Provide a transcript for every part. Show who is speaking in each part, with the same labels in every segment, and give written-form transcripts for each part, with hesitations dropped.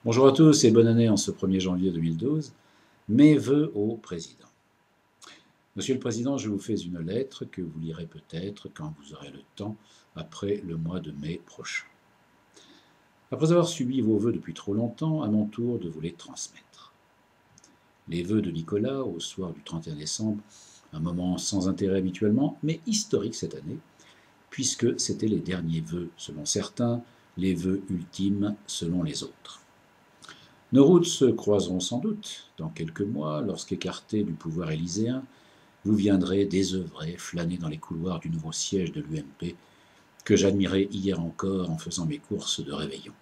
Speaker 1: Bonjour à tous et bonne année en ce 1er janvier 2012. Mes vœux au Président. Monsieur le Président, je vous fais une lettre que vous lirez peut-être quand vous aurez le temps, après le mois de mai prochain. Après avoir subi vos vœux depuis trop longtemps, à mon tour de vous les transmettre. Les vœux de Nicolas au soir du 31 décembre, un moment sans intérêt habituellement, mais historique cette année, puisque c'étaient les derniers vœux selon certains, les vœux ultimes selon les autres. Nos routes se croiseront sans doute dans quelques mois, lorsqu'écarté du pouvoir élyséen, vous viendrez désœuvré flâner dans les couloirs du nouveau siège de l'UMP que j'admirais hier encore en faisant mes courses de réveillon.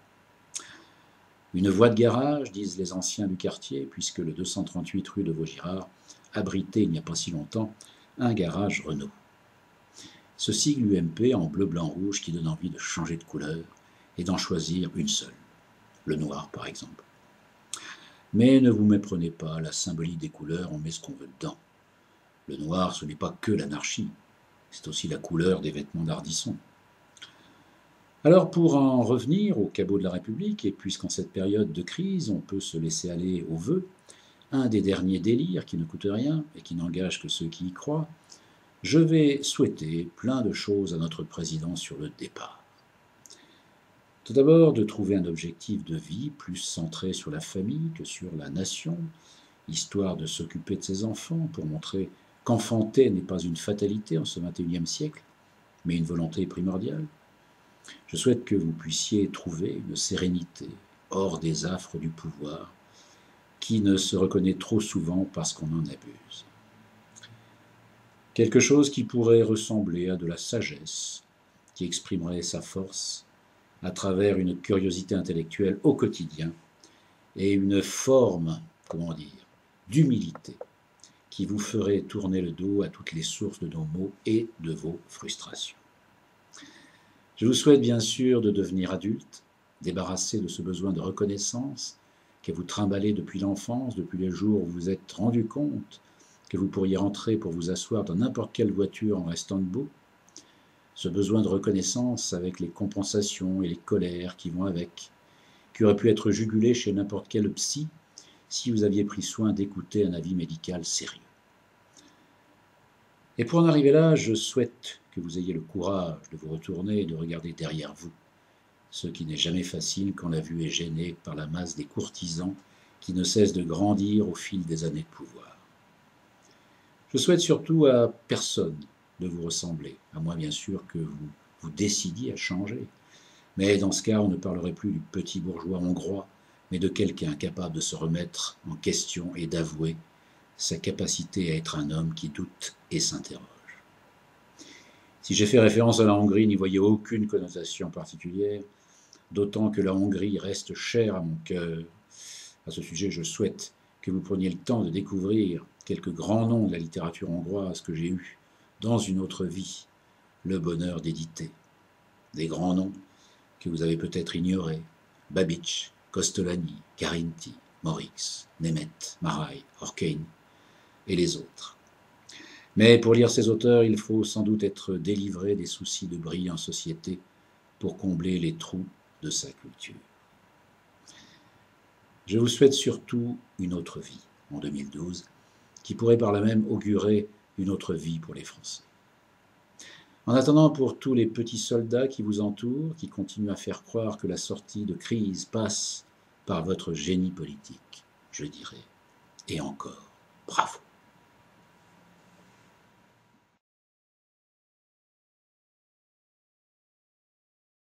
Speaker 1: Une voie de garage, disent les anciens du quartier, puisque le 238 rue de Vaugirard abritait il n'y a pas si longtemps un garage Renault. Ce sigle UMP en bleu, blanc, rouge qui donne envie de changer de couleur et d'en choisir une seule, le noir par exemple. Mais ne vous méprenez pas, la symbolique des couleurs, on met ce qu'on veut dedans. Le noir, ce n'est pas que l'anarchie, c'est aussi la couleur des vêtements d'Ardisson. Alors pour en revenir au caveau de la République, et puisqu'en cette période de crise, on peut se laisser aller aux vœux, un des derniers délires qui ne coûte rien et qui n'engage que ceux qui y croient, je vais souhaiter plein de choses à notre président sur le départ. Tout d'abord, de trouver un objectif de vie plus centré sur la famille que sur la nation, histoire de s'occuper de ses enfants pour montrer qu'enfanter n'est pas une fatalité en ce XXIe siècle, mais une volonté primordiale. Je souhaite que vous puissiez trouver une sérénité hors des affres du pouvoir qui ne se reconnaît trop souvent parce qu'on en abuse. Quelque chose qui pourrait ressembler à de la sagesse, qui exprimerait sa force à travers une curiosité intellectuelle au quotidien et une forme, d'humilité qui vous ferait tourner le dos à toutes les sources de nos maux et de vos frustrations. Je vous souhaite bien sûr de devenir adulte, débarrassé de ce besoin de reconnaissance que vous trimballez depuis l'enfance, depuis le jour où vous vous êtes rendu compte que vous pourriez rentrer pour vous asseoir dans n'importe quelle voiture en restant debout. Ce besoin de reconnaissance avec les compensations et les colères qui vont avec, qui aurait pu être jugulé chez n'importe quel psy si vous aviez pris soin d'écouter un avis médical sérieux. Et pour en arriver là, je souhaite que vous ayez le courage de vous retourner et de regarder derrière vous, ce qui n'est jamais facile quand la vue est gênée par la masse des courtisans qui ne cessent de grandir au fil des années de pouvoir. Je souhaite surtout à personne de vous ressembler, à moins bien sûr que vous décidiez à changer. Mais dans ce cas, on ne parlerait plus du petit bourgeois hongrois, mais de quelqu'un capable de se remettre en question et d'avouer sa capacité à être un homme qui doute et s'interroge. Si j'ai fait référence à la Hongrie, n'y voyez aucune connotation particulière, d'autant que la Hongrie reste chère à mon cœur. À ce sujet, je souhaite que vous preniez le temps de découvrir quelques grands noms de la littérature hongroise que j'ai eu, dans une autre vie, le bonheur d'éditer. Des grands noms que vous avez peut-être ignorés, Babic, Kostolany, Karinti, Morix, Nemeth, Marai, Horkheim et les autres. Mais pour lire ces auteurs, il faut sans doute être délivré des soucis de briller en société pour combler les trous de sa culture. Je vous souhaite surtout une autre vie en 2012, qui pourrait par là même augurer une autre vie pour les Français. En attendant, pour tous les petits soldats qui vous entourent, qui continuent à faire croire que la sortie de crise passe par votre génie politique, je dirais, et encore, bravo.